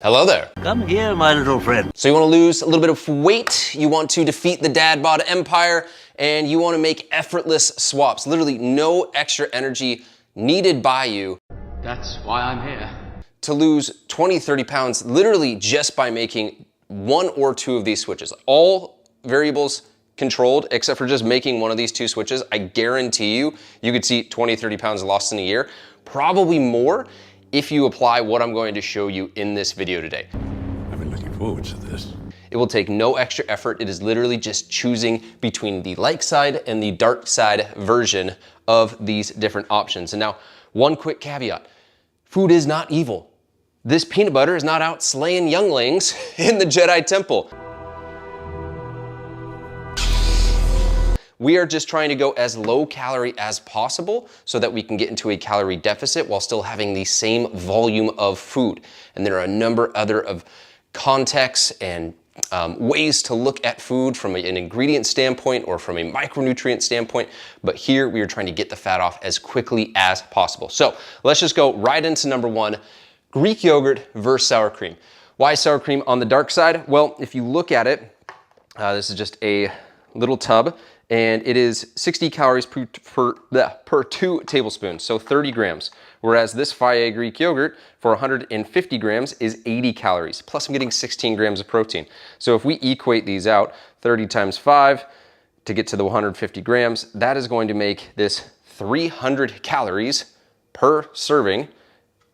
Hello there. Come here, my little friend. So you want to lose a little bit of weight, you want to defeat the dad bod empire, and you want to make effortless swaps. Literally no extra energy needed by you. That's why I'm here. To lose 20, 30 pounds literally just by making one or two of these switches. All variables controlled except for just making one of these two switches. I guarantee you, you could see 20, 30 pounds lost in a year, probably more if you apply what I'm going to show you in this video today. I've been looking forward to this. It will take no extra effort. It is literally just choosing between the light side and the dark side version of these different options. And now, one quick caveat. Food is not evil. This peanut butter is not out slaying younglings in the Jedi Temple. We are just trying to go as low calorie as possible so that we can get into a calorie deficit while still having the same volume of food. And there are a number other of contexts and ways to look at food from an ingredient standpoint or from a micronutrient standpoint, but here we are trying to get the fat off as quickly as possible. So let's just go right into number one, Greek yogurt versus sour cream. Why sour cream on the dark side? Well, if you look at it, this is just a little tub, and it is 60 calories per 2 tablespoons, so 30 grams. Whereas this Faye Greek yogurt for 150 grams is 80 calories, plus I'm getting 16 grams of protein. So if we equate these out, 30 times 5 to get to the 150 grams, that is going to make this 300 calories per serving.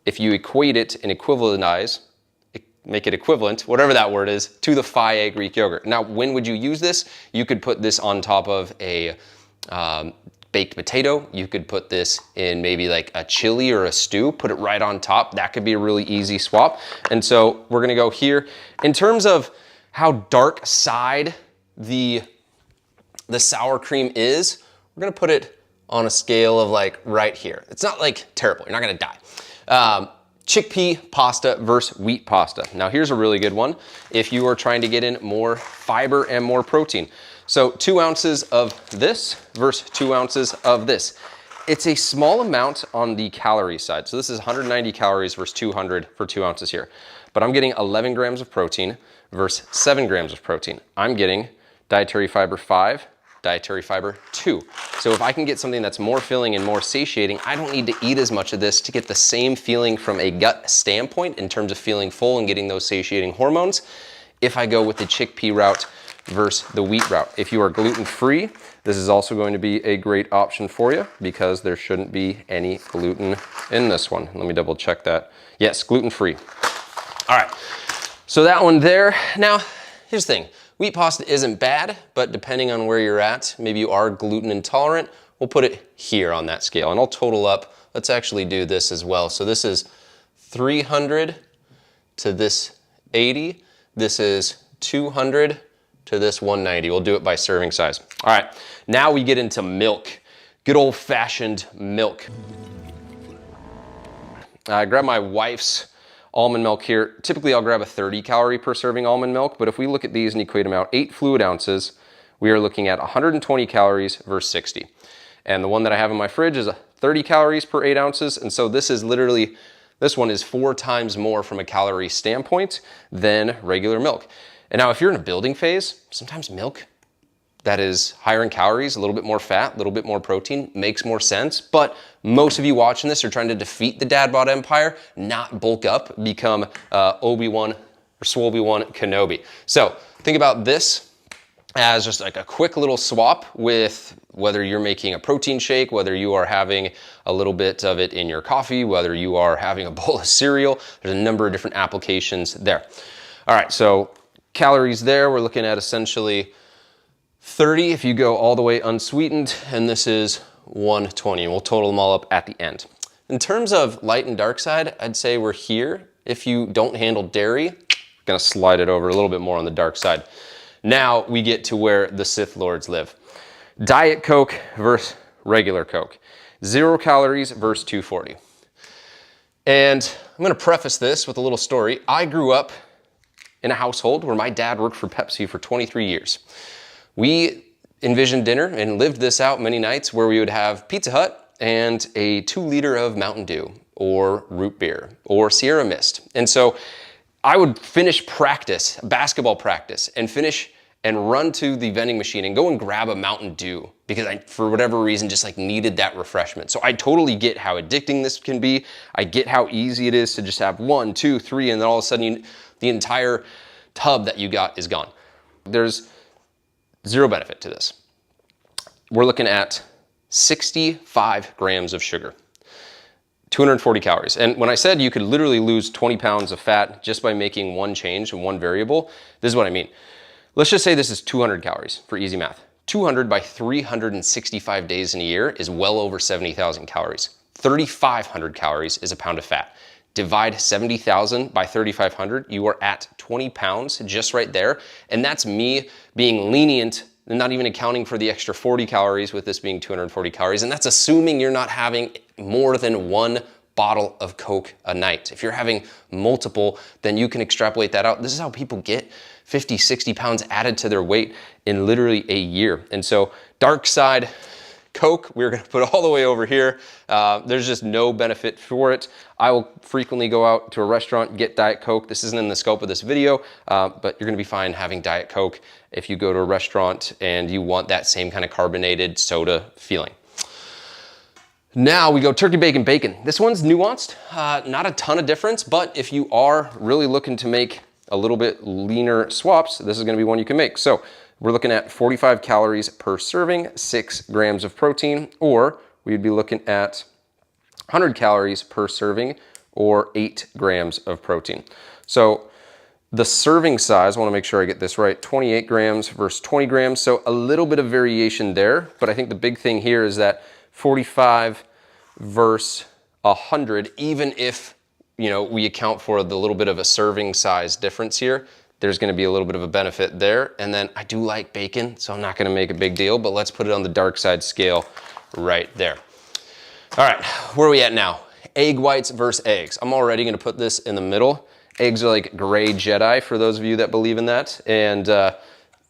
If you equate it and make it equivalent, whatever that word is, to the Faye Greek yogurt. Now, when would you use this? You could put this on top of a baked potato. You could put this in maybe like a chili or a stew, put it right on top. That could be a really easy swap. And so we're gonna go here. In terms of how dark side the sour cream is, we're gonna put it on a scale of like right here. It's not like terrible, you're not gonna die. Chickpea pasta versus wheat pasta. Now here's a really good one if you are trying to get in more fiber and more protein. So 2 ounces of this versus 2 ounces of this. It's a small amount on the calorie side. So this is 190 calories versus 200 for 2 ounces here. But I'm getting 11 grams of protein versus 7 grams of protein. I'm getting dietary fiber 5, dietary fiber 2. So if I can get something that's more filling and more satiating, I don't need to eat as much of this to get the same feeling from a gut standpoint in terms of feeling full and getting those satiating hormones if I go with the chickpea route versus the wheat route. If you are gluten-free, this is also going to be a great option for you because there shouldn't be any gluten in this one. Let me double check that. Yes, gluten-free. All right, so that one there. Now, here's the thing. Wheat pasta isn't bad, but depending on where you're at, maybe you are gluten intolerant, we'll put it here on that scale. And I'll total up, let's actually do this as well. So this is 300 to this 80. This is 200 to this 190. We'll do it by serving size. All right, now we get into milk. Good old fashioned milk. I grab my wife's almond milk here. Typically I'll grab a 30 calorie per serving almond milk, but if we look at these and equate them out, 8 fluid ounces, we are looking at 120 calories versus 60. And the one that I have in my fridge is a 30 calories per 8 ounces. And so this is literally, this one is 4 times more from a calorie standpoint than regular milk. And now if you're in a building phase, sometimes milk that is higher in calories, a little bit more fat, a little bit more protein, makes more sense. But most of you watching this are trying to defeat the dad bod empire, not bulk up, become Obi-Wan or Swole-Obi-Wan Kenobi. So think about this as just like a quick little swap with whether you're making a protein shake, whether you are having a little bit of it in your coffee, whether you are having a bowl of cereal. There's a number of different applications there. All right, so calories there, we're looking at essentially 30 if you go all the way unsweetened, and this is 120, and we'll total them all up at the end. In terms of light and dark side, I'd say we're here. If you don't handle dairy, I'm gonna slide it over a little bit more on the dark side. Now we get to where the Sith Lords live. Diet Coke versus regular Coke. 0 calories versus 240. And I'm gonna preface this with a little story. I grew up in a household where my dad worked for Pepsi for 23 years. We envisioned dinner and lived this out many nights where we would have Pizza Hut and a 2 liter of Mountain Dew or root beer or Sierra Mist. And so I would finish practice, basketball practice, and finish and run to the vending machine and go and grab a Mountain Dew because I, for whatever reason, just like needed that refreshment. So I totally get how addicting this can be. I get how easy it is to just have 1, 2, 3, and then all of a sudden the entire tub that you got is gone. There's zero benefit to this. We're looking at 65 grams of sugar, 240 calories. And when I said you could literally lose 20 pounds of fat just by making one change in one variable, this is what I mean. Let's just say this is 200 calories for easy math. 200 by 365 days in a year is well over 70,000 calories. 3,500 calories is a pound of fat. Divide 70,000 by 3,500, you are at 20 pounds just right there. And that's me being lenient and not even accounting for the extra 40 calories with this being 240 calories. And that's assuming you're not having more than one bottle of Coke a night. If you're having multiple, then you can extrapolate that out. This is how people get 50, 60 pounds added to their weight in literally a year. And so dark side Coke, we're gonna put all the way over here. There's just no benefit for it. I will frequently go out to a restaurant and get Diet Coke. This isn't in the scope of this video, but you're gonna be fine having Diet Coke if you go to a restaurant and you want that same kind of carbonated soda feeling. Now we go turkey bacon bacon. This one's nuanced, not a ton of difference, but if you are really looking to make a little bit leaner swaps, this is gonna be one you can make. So we're looking at 45 calories per serving, 6 grams of protein, or we'd be looking at 100 calories per serving or 8 grams of protein. So the serving size, I wanna make sure I get this right, 28 grams versus 20 grams. So a little bit of variation there, but I think the big thing here is that 45 versus 100, even if we account for the little bit of a serving size difference here, there's gonna be a little bit of a benefit there. And then I do like bacon, so I'm not gonna make a big deal, but let's put it on the dark side scale right there. All right, where are we at now? Egg whites versus eggs. I'm already gonna put this in the middle. Eggs are like gray Jedi for those of you that believe in that. And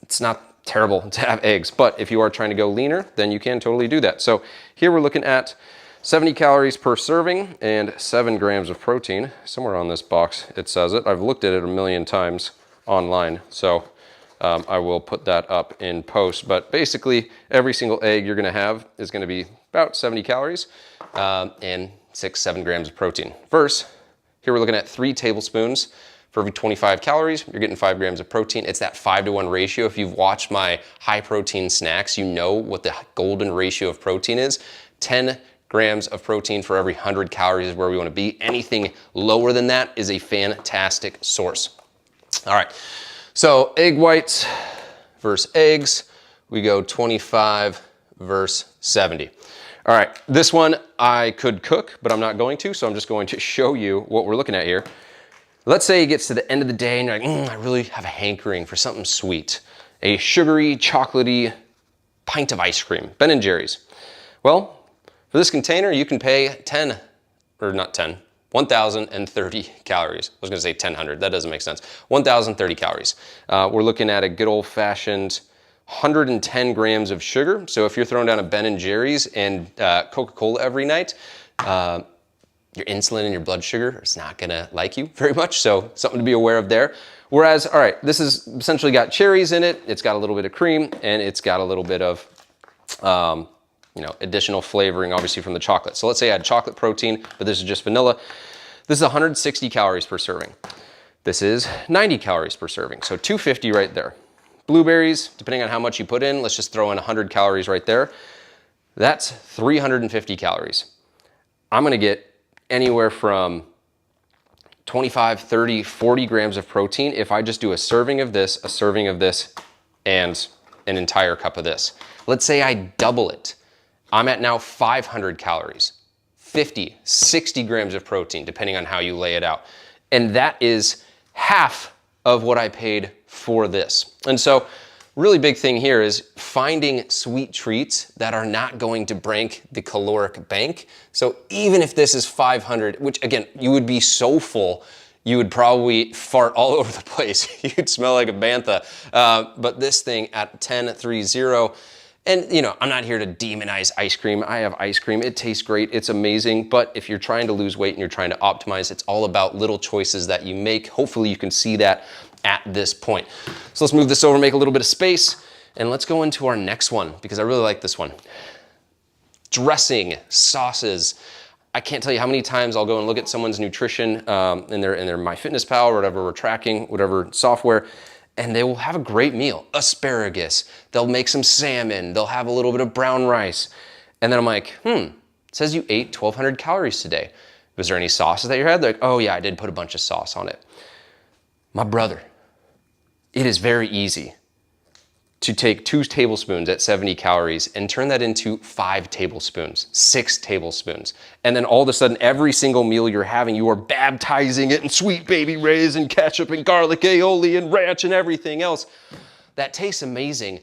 it's not terrible to have eggs, but if you are trying to go leaner, then you can totally do that. So here we're looking at 70 calories per serving and 7 grams of protein. Somewhere on this box it says it. I've looked at it a million times online, so I will put that up in post. But basically, every single egg you're gonna have is gonna be about 70 calories and 6, 7 grams of protein. Versus, here we're looking at 3 tablespoons for every 25 calories, you're getting 5 grams of protein. It's that 5-to-1 ratio. If you've watched my high protein snacks, you know what the golden ratio of protein is. 10 grams of protein for every 100 calories is where we wanna be. Anything lower than that is a fantastic source. All right, so egg whites versus eggs, we go 25 versus 70. All right, this one I could cook, but I'm not going to, so I'm just going to show you what we're looking at here. Let's say it gets to the end of the day and you're like, I really have a hankering for something sweet. A sugary, chocolatey pint of ice cream, Ben & Jerry's. Well, for this container, you can pay 1,030 calories. I was gonna say 1,000, that doesn't make sense. 1,030 calories. We're looking at a good old fashioned 110 grams of sugar. So if you're throwing down a Ben & Jerry's and Coca-Cola every night, your insulin and your blood sugar is not gonna like you very much, so something to be aware of there. Whereas, all right, this has essentially got cherries in it, it's got a little bit of cream, and it's got a little bit of additional flavoring, obviously, from the chocolate. So let's say I had chocolate protein, but this is just vanilla. This is 160 calories per serving. This is 90 calories per serving, so 250 right there. Blueberries, depending on how much you put in, let's just throw in 100 calories right there. That's 350 calories. I'm gonna get anywhere from 25, 30, 40 grams of protein if I just do a serving of this, and an entire cup of this. Let's say I double it. I'm at now 500 calories, 50, 60 grams of protein, depending on how you lay it out. And that is half of what I paid for this. And so really big thing here is finding sweet treats that are not going to break the caloric bank. So even if this is 500, which again, you would be so full, you would probably fart all over the place. You'd smell like a bantha. But this thing at 1030 And you know, I'm not here to demonize ice cream. I have ice cream, it tastes great, it's amazing, but if you're trying to lose weight and you're trying to optimize, it's all about little choices that you make. Hopefully you can see that at this point. So let's move this over, make a little bit of space, and let's go into our next one because I really like this one. Dressing, sauces. I can't tell you how many times I'll go and look at someone's nutrition in their MyFitnessPal or whatever we're tracking, whatever software, and they will have a great meal. Asparagus, they'll make some salmon, they'll have a little bit of brown rice. And then I'm like, it says you ate 1,200 calories today. Was there any sauces that you had? They're like, oh yeah, I did put a bunch of sauce on it. My brother, it is very easy to take 2 tablespoons at 70 calories and turn that into 5 tablespoons, 6 tablespoons. And then all of a sudden, every single meal you're having, you are baptizing it in sweet baby rays and ketchup and garlic aioli and ranch and everything else. That tastes amazing,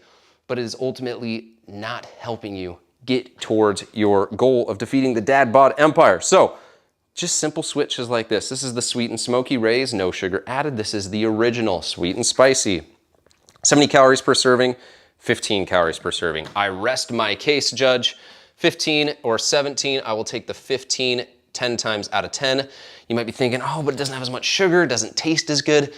but it is ultimately not helping you get towards your goal of defeating the dad bod empire. So just simple switches like this. This is the sweet and smoky rays, no sugar added. This is the original sweet and spicy. 70 calories per serving, 15 calories per serving. I rest my case, judge. 15 or 17, I will take the 15 10 times out of 10. You might be thinking, oh, but it doesn't have as much sugar, it doesn't taste as good.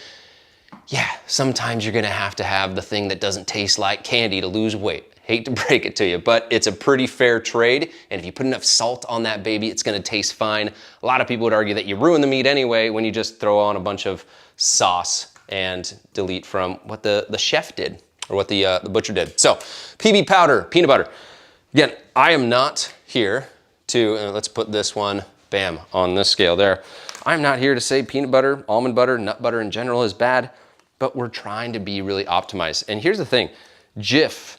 Yeah, sometimes you're gonna have to have the thing that doesn't taste like candy to lose weight. Hate to break it to you, but it's a pretty fair trade. And if you put enough salt on that baby, it's gonna taste fine. A lot of people would argue that you ruin the meat anyway when you just throw on a bunch of sauce and delete from what the chef did or what the butcher did. So PB powder, peanut butter. Again, I am not here to, let's put this one, bam, on this scale there. I'm not here to say peanut butter, almond butter, nut butter in general is bad, but we're trying to be really optimized. And here's the thing, Jif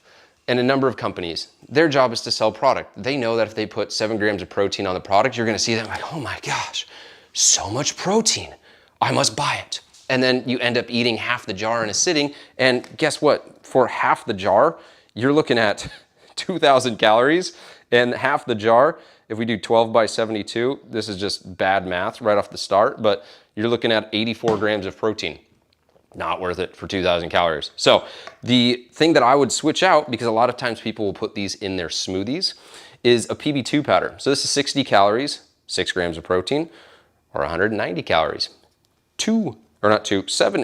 and a number of companies, their job is to sell product. They know that if they put 7 grams of protein on the product, you're gonna see them like, oh my gosh, so much protein, I must buy it. And then you end up eating half the jar in a sitting, and guess what? For half the jar, you're looking at 2,000 calories, and half the jar, if we do 12 by 72, this is just bad math right off the start, but you're looking at 84 grams of protein. Not worth it for 2,000 calories. So the thing that I would switch out, because a lot of times people will put these in their smoothies, is a PB2 powder. So this is 60 calories, 6 grams of protein, or 190 calories, 7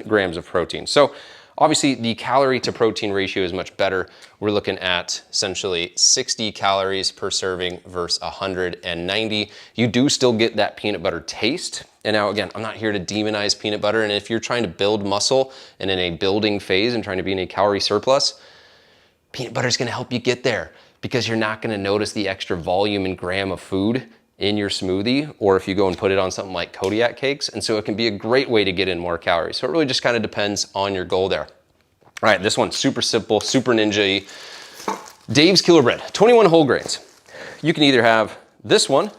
grams of protein. So obviously the calorie to protein ratio is much better. We're looking at essentially 60 calories per serving versus 190. You do still get that peanut butter taste. And now again, I'm not here to demonize peanut butter. And if you're trying to build muscle and in a building phase and trying to be in a calorie surplus, peanut butter is gonna help you get there because you're not gonna notice the extra volume and gram of food in your smoothie, or if you go and put it on something like Kodiak cakes. And so it can be a great way to get in more calories. So it really just kind of depends on your goal there. All right, this one's super simple, super ninja-y. Dave's Killer Bread, 21 whole grains. You can either have this one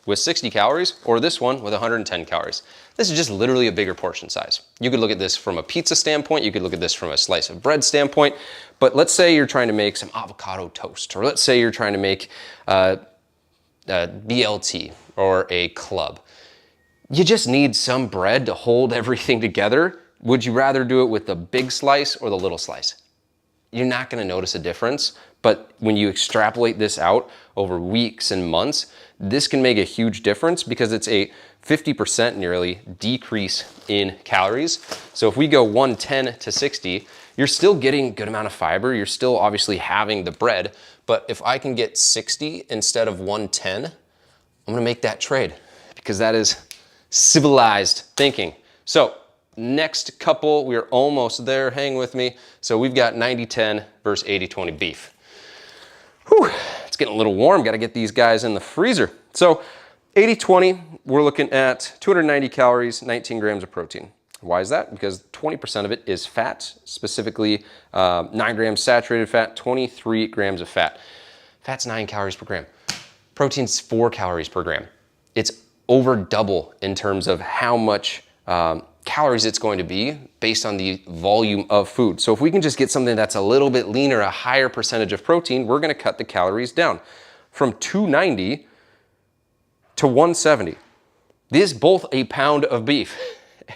with 60 calories or this one with 110 calories. This is just literally a bigger portion size. You could look at this from a pizza standpoint, you could look at this from a slice of bread standpoint, but let's say you're trying to make some avocado toast, or let's say you're trying to make BLT or a club. You just need some bread to hold everything together. Would you rather do it with the big slice or the little slice? You're not gonna notice a difference, but when you extrapolate this out over weeks and months, this can make a huge difference because it's a 50% nearly decrease in calories. So if we go 110 to 60, you're still getting a good amount of fiber. You're still obviously having the bread, but if I can get 60 instead of 110, I'm gonna make that trade because that is civilized thinking. So next couple, we're almost there, hang with me. So we've got 90-10 versus 80-20 beef. Whew, it's getting a little warm, gotta get these guys in the freezer. So 80-20, we're looking at 290 calories, 19 grams of protein. Why is that? Because 20% of it is fat, specifically 9 grams saturated fat, 23 grams of fat. Fat's 9 calories per gram. Protein's 4 calories per gram. It's over double in terms of how much calories it's going to be based on the volume of food. So if we can just get something that's a little bit leaner, a higher percentage of protein, we're gonna cut the calories down from 290 to 170. This is both a pound of beef.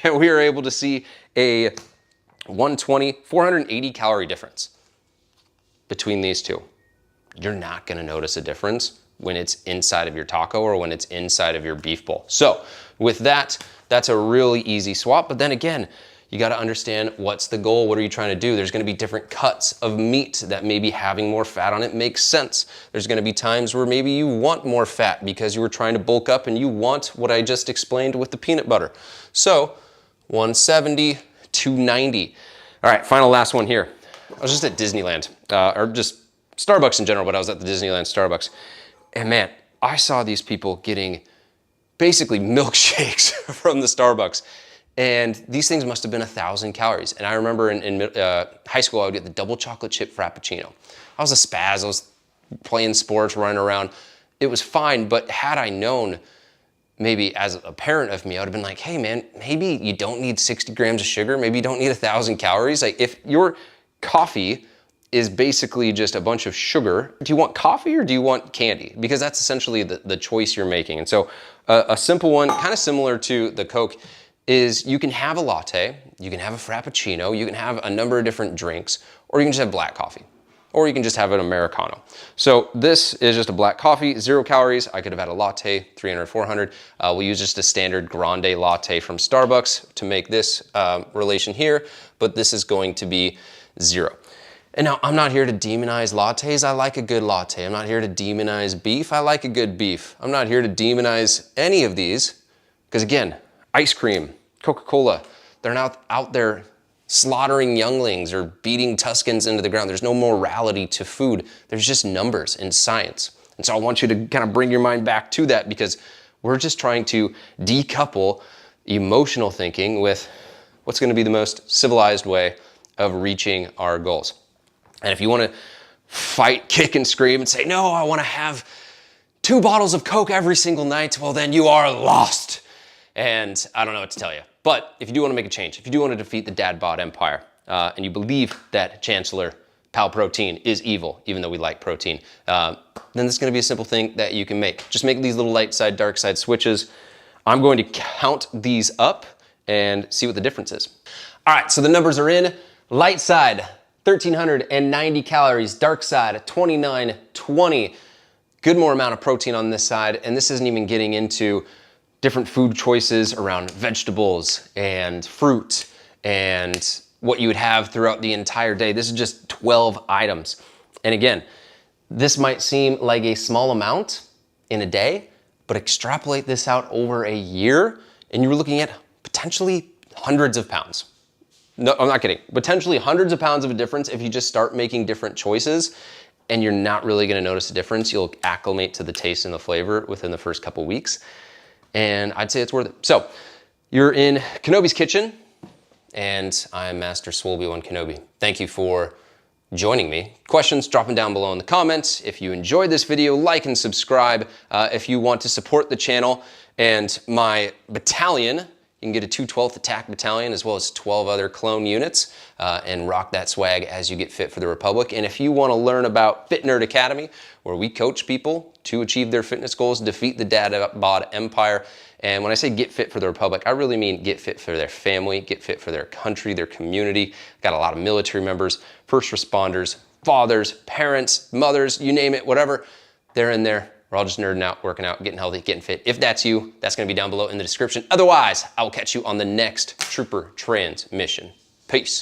And we are able to see a 480 calorie difference between these two. you're not gonna notice a difference when it's inside of your taco or when it's inside of your beef bowl. So with that, that's a really easy swap. But then again, you gotta understand what's the goal, what are you trying to do? There's gonna be different cuts of meat that maybe having more fat on it makes sense. There's gonna be times where maybe you want more fat because you were trying to bulk up and you want what I just explained with the peanut butter. So 170, 290. All right, last one here. I was just at Disneyland, or just Starbucks in general, but I was at the Disneyland Starbucks. And man, I saw these people getting basically milkshakes from the Starbucks. And these things must have been 1,000 calories. And I remember in high school, I would get the double chocolate chip Frappuccino. I was a spaz, I was playing sports, running around. It was fine, but had I known, maybe as a parent of me, I would have been like, hey man, maybe you don't need 60 grams of sugar, maybe you don't need 1,000 calories. Like if your coffee is basically just a bunch of sugar, do you want coffee or do you want candy? Because that's essentially the choice you're making. And so a simple one, kind of similar to the Coke, is you can have a latte, you can have a Frappuccino, you can have a number of different drinks, or you can just have black coffee, or you can just have an Americano. So this is just a black coffee, 0 calories. I could have had a latte, 300, 400. We'll use just a standard grande latte from Starbucks to make this relation here, but this is going to be 0. And now I'm not here to demonize lattes. I like a good latte. I'm not here to demonize beef. I like a good beef. I'm not here to demonize any of these, because again, ice cream, Coca-Cola, they're not out there slaughtering younglings or beating Tuscans into the ground. There's no morality to food. There's just numbers and science. And so I want you to kind of bring your mind back to that, because we're just trying to decouple emotional thinking with what's going to be the most civilized way of reaching our goals. And if you want to fight, kick, and scream and say, no, I want to have 2 bottles of Coke every single night, well, then you are lost. And I don't know what to tell you. But if you do want to make a change, if you do want to defeat the dad bod empire, and you believe that Chancellor Pal Protein is evil, even though we like protein, then this is going to be a simple thing that you can make. Just make these little light side, dark side switches. I'm going to count these up and see what the difference is. All right, so the numbers are in. Light side, 1,390 calories. Dark side, 2,920. Good more amount of protein on this side, and this isn't even getting into different food choices around vegetables and fruit and what you would have throughout the entire day. This is just 12 items. And again, this might seem like a small amount in a day, but extrapolate this out over a year and you're looking at potentially hundreds of pounds. No, I'm not kidding. Potentially hundreds of pounds of a difference if you just start making different choices, and you're not really gonna notice a difference. You'll acclimate to the taste and the flavor within the first couple weeks. And I'd say it's worth it. So you're in Kenobi's kitchen, and I'm Master Swolby1 Kenobi. Thank you for joining me. Questions, drop them down below in the comments. If you enjoyed this video, like and subscribe. If you want to support the channel and my battalion, you can get a 212th Attack Battalion as well as 12 other clone units and rock that swag as you get fit for the Republic. And if you want to learn about Fit Nerd Academy, where we coach people to achieve their fitness goals, defeat the dad bod empire. And when I say get fit for the Republic, I really mean get fit for their family, get fit for their country, their community. Got a lot of military members, first responders, fathers, parents, mothers, you name it, whatever. They're in there. We're all just nerding out, working out, getting healthy, getting fit. If that's you, that's gonna be down below in the description. Otherwise, I will catch you on the next Trooper transmission. Peace.